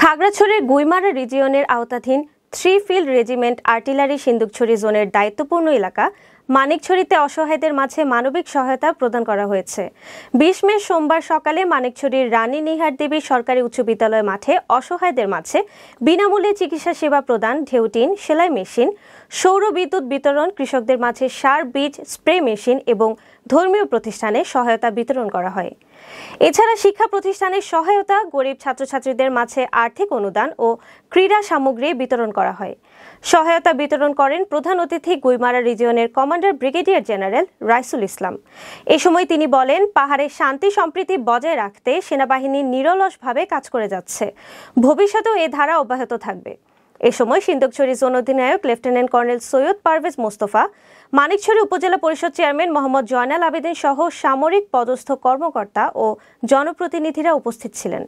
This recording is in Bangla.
খাগড়াছড়ির গুইমারা রিজিয়নের আওতাধীন 3 ফিল্ড রেজিমেন্ট আর্টিলারি সিন্দুকছড়ি জোনের দায়িত্বপূর্ণ এলাকা মানিকছড়িতে অসহায়দের মাঝে মানবিক সহায়তা প্রদান করা হয়েছে। 20 মে সোমবার সকালে মানিকছড়ির রানী নিহার দেবী সরকারি উচ্চ বিদ্যালয় মাঠে অসহায়দের মাঝে বিনামূল্যে চিকিৎসা সেবা প্রদান, ঢেউটিন, সেলাই মেশিন, সৌর বিদ্যুৎ বিতরণ, কৃষকদের মাঝে সার, বীজ, স্প্রে মেশিন এবং ধর্মীয় প্রতিষ্ঠানে সহায়তা বিতরণ করা হয়। এছাড়া শিক্ষা প্রতিষ্ঠানের সহায়তা, গরিব ছাত্রছাত্রীদের মাঝে আর্থিক অনুদান ও ক্রীড়া সামগ্রী বিতরণ করা হয়। সহায়তা বিতরণ করেন প্রধান অতিথি গুইমারা রিজিয়নের commander brigadier general Raisul Islam. এ সময় তিনি বলেন, পাহাড়ে শান্তি সম্প্রীতি বজায় রাখতে সেনাবাহিনী নিরলসভাবে কাজ করে যাচ্ছে, ভবিষ্যতেও এ ধারা অব্যাহত থাকবে। এ সময় সিন্দুকছড়ি জোন অধিনায়ক লেফটেন্যান্ট কর্নেল সৈয়দ পারভেজ মোস্তফা, মানিকছড়ি উপজেলা পরিষদ চেয়ারম্যান মোহাম্মদ জয়নাল আবেদিন সহ সামরিক পদস্থ কর্মকর্তা ও জনপ্রতিনিধিরা উপস্থিত ছিলেন।